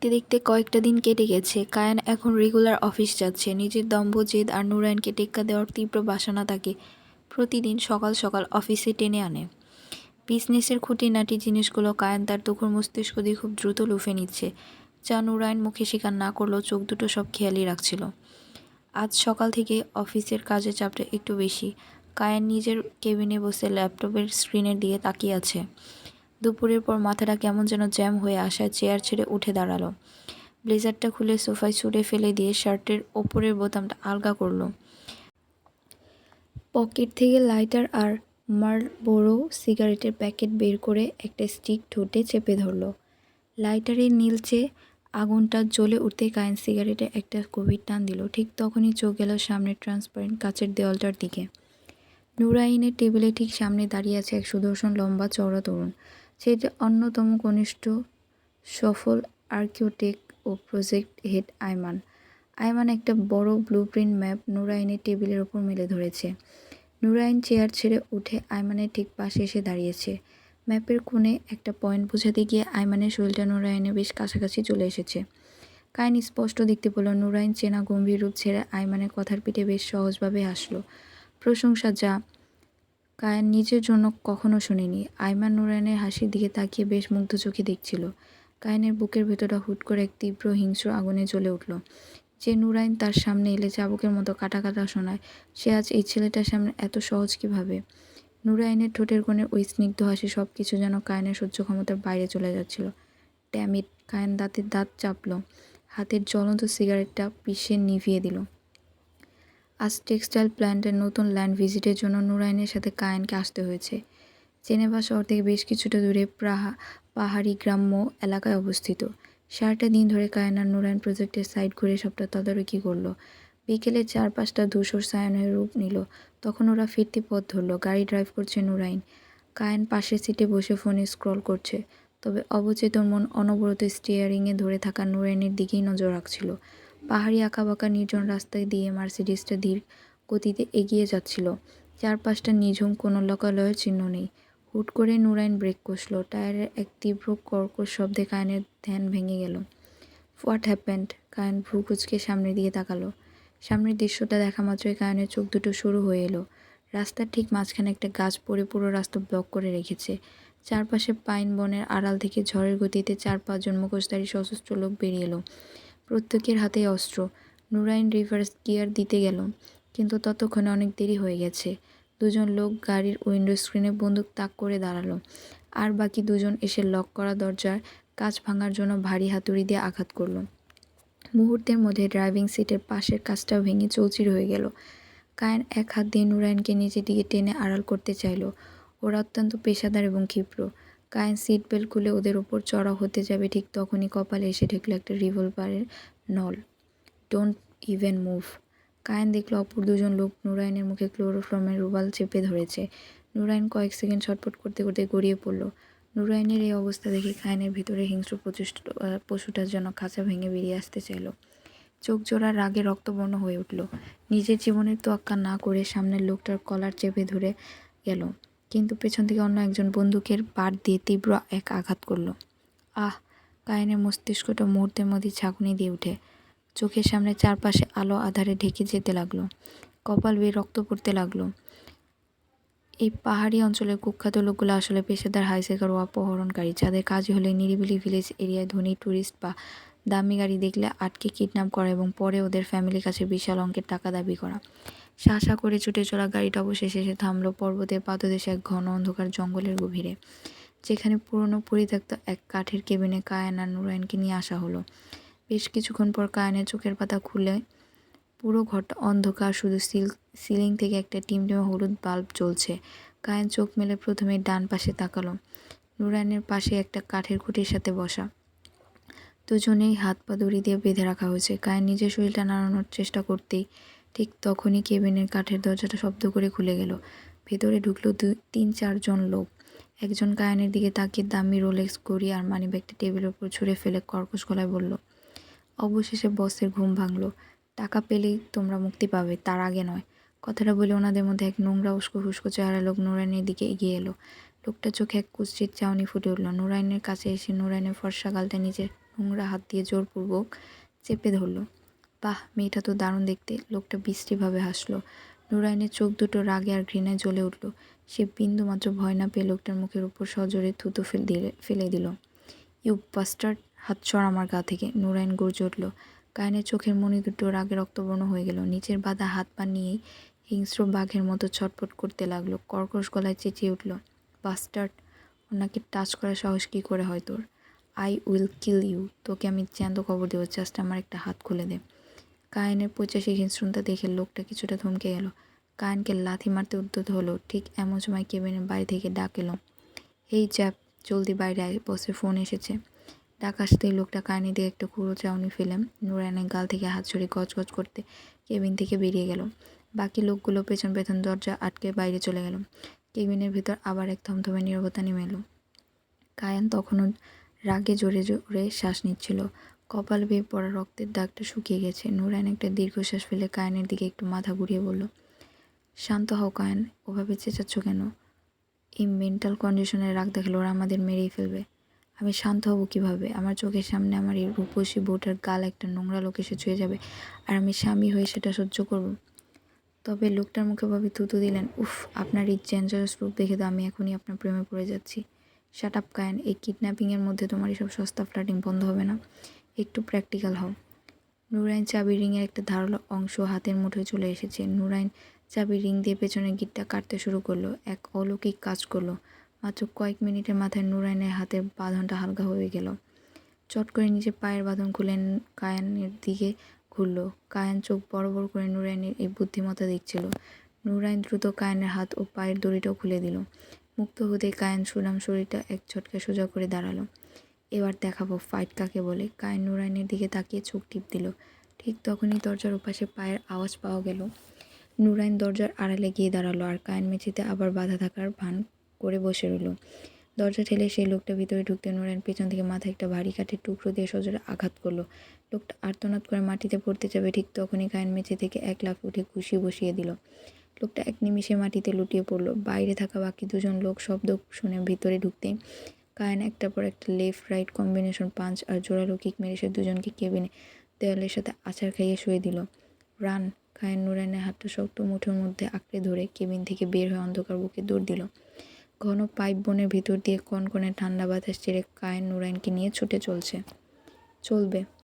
দেখতে দেখতে কয়েকটা দিন কেটে গেছে। কায়ান এখন রেগুলার অফিস যাচ্ছে। নিজের দম্ভ, জেদ আর নুরাইনকে টেক্কা দেওয়ার তীব্র বাসনা তাকে প্রতিদিন সকাল সকাল অফিসে টেনে আনে। বিজনেসের খুঁটিনাটি জিনিসগুলো কায়ান তার তুখোড় মস্তিষ্ক দিয়ে খুব দ্রুত লুফে নিচ্ছে, যা নুরাইন মুখে স্বীকার না করলেও চোখ দুটো সব খেয়ালই রাখছিল। আজ সকাল থেকে অফিসের কাজের চাপটা একটু বেশি। কায়ান নিজের কেবিনে বসে ল্যাপটপের স্ক্রিনের দিকে তাকিয়ে আছে। দুপুরের পর মাথাটা কেমন যেন জ্যাম হয়ে আসায় চেয়ার ছেড়ে উঠে দাঁড়ালো। ব্লেজারটা খুলে সোফায় ছুঁড়ে ফেলে দিয়ে শার্টের ওপরের বোতামটা আলগা করলো। পকেট থেকে লাইটার আর মার্লবোরো সিগারেটের প্যাকেট বের করে একটা স্টিক ঠোঁটে চেপে ধরল। লাইটারের নীলচে আগুনটা জ্বলে উঠতে কায়ান সিগারেটে একটা গভীর টান দিল। ঠিক তখনই চোখ গেল সামনের ট্রান্সপারেন্ট কাচের দেওয়ালটার দিকে। নুরাইনের টেবিলে ঠিক সামনে দাঁড়িয়ে আছে এক সুদর্শন লম্বা চওড়া তরুণ। সেটা অন্যতম কনিষ্ঠ সফল আর্কিটেক্ট ও প্রজেক্ট হেড আয়মান। আয়মান একটা বড় ব্লুপ্রিন্ট ম্যাপ নুরাইনের টেবিলের ওপর মেলে ধরেছে। নুরাইন চেয়ার ছেড়ে উঠে আয়মানের ঠিক পাশে এসে দাঁড়িয়েছে। ম্যাপের কোণে একটা পয়েন্ট বোঝাতে গিয়ে আয়মানের শরীরটা নুরাইনের বেশ কাছাকাছি চলে এসেছে। কায়ান স্পষ্ট দেখতে পেল নুরাইন চেনা গম্ভীর রূপ ছেড়ে আয়মানের কথার পিঠে বেশ সহজভাবে হাসল। প্রশংসা যা কায়ান নিজের জন্য কখনো শুনিনি। আয়মান নুরাইনের হাসির দিকে তাকিয়ে বেশ মুগ্ধ চোখে দেখছিল। কায়ানের বুকের ভেতরটা হুট করে এক তীব্র হিংস্র আগুনে জ্বলে উঠল। যে নুরাইন তার সামনে এলে চাবুকের মতো কাটা কাটা শোনায়, সে আজ এই ছেলেটার সামনে এত সহজ কিভাবে? নুরাইনের ঠোঁটের কোণে ওই স্নিগ্ধ হাসি সব কিছু যেন কায়ানের সহ্য ক্ষমতার বাইরে চলে যাচ্ছিল। Damn it! কায়ান দাঁতে দাঁত চাপল। হাতের জ্বলন্ত সিগারেটটা পিষে নিভিয়ে দিল। আজ টেক্সটাইল প্ল্যান্টের নতুন ল্যান্ড ভিজিটের জন্য নুরাইনের সাথে কায়ানকে আসতে হয়েছে। জেনেভা শহর থেকে বেশ কিছুটা দূরে পাহাড়ি গ্রাম্য এলাকায় অবস্থিত। 4টা দিন ধরে কায়ান আর নুরাইন প্রজেক্টের সাইট ঘুরে সবটা তদারকি করল। বিকেলে চারপাশটা ধূসর ছায়াময় রূপ নিল। তখন ওরা ফিরতি পথ ধরল। গাড়ি ড্রাইভ করছে নুরাইন। কায়ান পাশের সিটে বসে ফোনে স্ক্রল করছে। তবে অবচেতন মন অনবরত স্টিয়ারিংয়ে ধরে থাকা নুরাইনের দিকেই নজর রাখছিল। পাহাড়ি আঁকাবাঁকা নির্জন রাস্তায় দিয়ে মার্সিডিসটা ধীর গতিতে এগিয়ে যাচ্ছিল। চারপাশটা নিঝুম, কোনো লোকালয়ের চিহ্ন নেই। হুট করে নুরাইন ব্রেক কষল। টায়ারের এক তীব্র কর্কশ শব্দে কায়ানের ধ্যান ভেঙে গেল। What happened? কায়ান ভ্রু কুঁচকে সামনের দিকে তাকালো। সামনের দৃশ্যটা দেখা মাত্রই কায়ানের চোখ দুটো শুরু হয়ে এলো। রাস্তার ঠিক মাঝখানে একটা গাছ পড়ে পুরো রাস্তা ব্লক করে রেখেছে। চারপাশে পাইন বনের আড়াল থেকে ঝড়ের গতিতে 4-5 জন মুখোশধারী সশস্ত্র লোক বেরিয়ে এলো। প্রত্যেকের হাতেই অস্ত্র। নুরাইন রিভার্স গিয়ার দিতে গেল, কিন্তু ততক্ষণে অনেক দেরি হয়ে গেছে। 2জন লোক গাড়ির উইন্ডো স্ক্রিনে বন্দুক তাক করে দাঁড়ালো, আর বাকি 2জন এসে লক করা দরজার কাঁচ ভাঙার জন্য ভারী হাতুড়ি দিয়ে আঘাত করল। মুহূর্তের মধ্যে ড্রাইভিং সিটের পাশের কাঁচটাও ভেঙে চৌচির হয়ে গেল। কায়ান এক হাত দিয়ে নুরাইনকে নিচের দিকে টেনে আড়াল করতে চাইল। ওরা অত্যন্ত পেশাদার এবং ক্ষিপ্র। কায়ান সিট বেল্ট খুলে ওদের ওপর চড়াও হতে যাবে, ঠিক তখনই কপালে এসে ঠেকল একটা রিভলভারের নল। Don't even move! কায়ান দেখল অপর 2জন লোক নুরাইনের মুখে ক্লোরোফর্মের রুমাল চেপে ধরেছে। নুরাইন কয়েক সেকেন্ড ছটফট করতে করতে গড়িয়ে পড়ল। নুরাইনের এই অবস্থা দেখে কায়ানের ভিতরে হিংস্র পশুটার যেন খাঁচা ভেঙে বেরিয়ে আসতে চাইল। চোখ জোড়া রাগে রক্তবর্ণ হয়ে উঠল। নিজের জীবনের তোয়াক্কা না করে সামনের লোকটার কলার চেপে ধরে গেল, কিন্তু পেছন থেকে অন্য একজন বন্দুকের বাট দিয়ে তীব্র এক আঘাত করল। আহ! কায়ানের মস্তিষ্কটা মুহূর্তের মধ্যেই ঝাঁকুনি দিয়ে উঠে। চোখের সামনে চারপাশে আলো আঁধারে ঢেকে যেতে লাগলো। কপাল বেয়ে রক্ত পড়তে লাগলো। এই পাহাড়ি অঞ্চলের কুখ্যাত লোকগুলো আসলে পেশাদার হাইজ্যাকার ও অপহরণকারী, যাদের কাজই হলো নিরিবিলি ভিলেজ এরিয়ায় ধনী ট্যুরিস্ট বা দামি গাড়ি দেখলে আটকে কিডন্যাপ করা এবং পরে ওদের ফ্যামিলির কাছে বিশাল অঙ্কের টাকা দাবি করা। শাঁ করে ছুটে চলা গাড়িটা অবশেষে এসে থামল পর্বতের পাদদেশে এক ঘন অন্ধকার জঙ্গলের গভীরে, যেখানে পুরনো পরিত্যক্ত এক কাঠের কেবিনে কায়ান আর নুরাইনকে নিয়ে আসা হলো। বেশ কিছুক্ষণ পর কায়ানের চোখের পাতা খুলে পুরো ঘরটা অন্ধকার, শুধু সিলিং থেকে একটা টিমটিমে হলুদ বাল্ব জ্বলছে। কায়ান চোখ মেলে প্রথমে ডান পাশে তাকালো। নুরাইনের পাশে একটা কাঠের খুঁটির সাথে বসা। 2জনেই হাত পা দড়ি দিয়ে বেঁধে রাখা হয়েছে। কায়ান নিজের শরীরটা নাড়ানোর চেষ্টা করতেই ঠিক তখনই কেবিনের কাঠের দরজাটা শব্দ করে খুলে গেল। ভেতরে ঢুকলো 3-4 জন লোক। একজন কায়ানের দিকে তাকিয়ে দামি রোলেক্স ঘড়ি আর মানিব্যাগটা টেবিলের উপর ছুঁড়ে ফেলে কর্কশ গলায় বলল, অবশেষে বসের ঘুম ভাঙল। টাকা পেলেই তোমরা মুক্তি পাবে, তার আগে নয়। কথাটা বলে ওনাদের মধ্যে এক নোংরা উস্কো খুস্কো চেহারা লোক নুরাইনের দিকে এগিয়ে এলো। লোকটার চোখে এক কুৎসিত চাহনি ফুটে উঠল। নুরাইনের কাছে এসে নুরাইনের ফর্সা গালটা নিজের নোংরা হাত দিয়ে জোরপূর্বক চেপে ধরল। বাহ, মেয়েটা তো দারুণ দেখতে। লোকটা বিশ্রীভাবে হাসল। নুরাইনের চোখ দুটো রাগে আর ঘৃণায় জ্বলে উঠল। সে বিন্দুমাত্র ভয় না পেয়ে লোকটার মুখের উপর সজোরে থুতু ফেলে দিল। ইউ বাস্টার্ড, হাত সর আমার গা থেকে। নুরাইন গর্জে উঠল। কায়েনের চোখের মণি দুটো রাগে রক্তবর্ণ হয়ে গেল। নিচের বাঁধা হাত পা নিয়েই হিংস্র বাঘের মতো ছটফট করতে লাগলো। কর্কশ গলায় চেঁচিয়ে উঠল, বাস্টার্ড, ওনাকে টাচ করার সাহস কী করে হয় তোর? I will kill you. তোকে আমি জ্যান্ত কবর দেবো, জাস্ট আমার একটা হাত খুলে দে। কায়েনের পৈশাচিক হিংস্রতা দেখে লোকটা কিছুটা থমকে গেল। কায়েনকে লাথি মারতে উদ্যত হলো। ঠিক এমন সময় কেবিনের বাইরে থেকে ডাক এলো, এই চ্যাপ, জলদি বাইরে আয়, বসের ফোন এসেছে। ডাক আসতেই লোকটা কায়েনের দিকে একটা কুড়ো চাউনি ফেলে নুরাইনের গাল থেকে হাত সরিয়ে গজগজ করতে কেবিন থেকে বেরিয়ে গেল। বাকি লোকগুলো পেছন পেছন দরজা আটকে বাইরে চলে গেল। কেবিনের ভিতর আবার এক থমথমে নীরবতা নেমে এলো। কায়েন তখনও রাগে জোরে জোরে শ্বাস নিচ্ছিল। কপাল বেয়ে পড়া রক্তের দাগটা শুকিয়ে গেছে। নুরাইন একটা দীর্ঘশ্বাস ফেলে কায়েনের দিকে একটু মাথা ঘুরিয়ে বলল, শান্ত হও কায়েন, ওভাবে চেঁচাচ্ছ কেন? এই মেন্টাল কন্ডিশনে রাগ দেখালে ওরা আমাদের মেরেই ফেলবে। আমি শান্ত হব কীভাবে? আমার চোখের সামনে আমার এই রূপসী বউটার গাল একটা নোংরা লোক এসে ছুঁয়ে যাবে, আর আমি স্বামী হয়ে সেটা সহ্য করব? তবে লোকটার মুখে ভাবে থুতু দিলেন, উফ, আপনার এই ডেঞ্জারাস রূপ দেখে তো আমি এখনই আপনার প্রেমে পড়ে যাচ্ছি। শাট আপ কায়েন, এই কিডন্যাপিংয়ের মধ্যে তোমার এসব সস্তা ফ্লার্টিং বন্ধ হবে না? একটু প্র্যাকটিক্যাল হও। নুরাইন চাবির রিংয়ের একটা ধারালো অংশ হাতের মুঠোয় চলে এসেছে। নুরাইন চাবির রিং দিয়ে পেছনের গিটটা কাটতে শুরু করলো। এক অলৌকিক কাজ করলো। মাত্র কয়েক মিনিটের মাথায় নুরাইনের হাতের বাঁধনটা হালকা হয়ে গেল। চট করে নিজের পায়ের বাঁধন খুলে কায়ানের দিকে ঘুরল। কায়ান চোখ বড় বড় করে নুরাইনের এই বুদ্ধিমত্তা দেখছিল। নুরাইন দ্রুত কায়ানের হাত ও পায়ের দড়িটাও খুলে দিল। মুক্ত হতে কায়ান সুনাম শরীরটা এক ঝটকায় সোজা করে দাঁড়ালো। এবার দেখাবো ফাইট কাকে বলে। কায়েন নুরাইনের দিকে তাকিয়ে চোখ টিপ দিল। ঠিক তখনই দরজার ওপাশে পায়ের আওয়াজ পাওয়া গেল। নুরাইন দরজার আড়ালে গিয়ে দাঁড়ালো আর কায়েন মেঝেতে আবার বাধা থাকার ভান করে বসে রইল। দরজা ঠেলে সেই লোকটা ভিতরে ঢুকতে নুরাইন পেছন থেকে মাথায় একটা ভারী কাঠের টুকরো দিয়ে সজোরে আঘাত করলো। লোকটা আর্তনাদ করে মাটিতে পড়তে যাবে, ঠিক তখনই কায়েন মেঝে থেকে এক লাফে উঠে ঘুষি বসিয়ে দিল। লোকটা এক নিমিষে মাটিতে লুটিয়ে পড়ল। বাইরে থাকা বাকি দুজন লোক শব্দ শুনে ভিতরে ঢুকতেই কায়েন একটার পর একটা লেফট রাইট কম্বিনেশন পাঞ্চ আর জোরালো কিক মেরে সে দুজনকে কেবিনে দেওয়ালের সাথে আছাড় খাইয়ে শুয়ে দিল। রান! কায়েন নুরাইনের হাতটা শক্ত মুঠোর মধ্যে আঁকড়ে ধরে কেবিন থেকে বের হয়ে অন্ধকার বুকে দৌড় দিল। ঘন পাইপ বনের ভিতর দিয়ে কনকনে ঠান্ডা বাতাস ছেড়ে কায়েন নুরাইনকে নিয়ে ছুটে চলবে।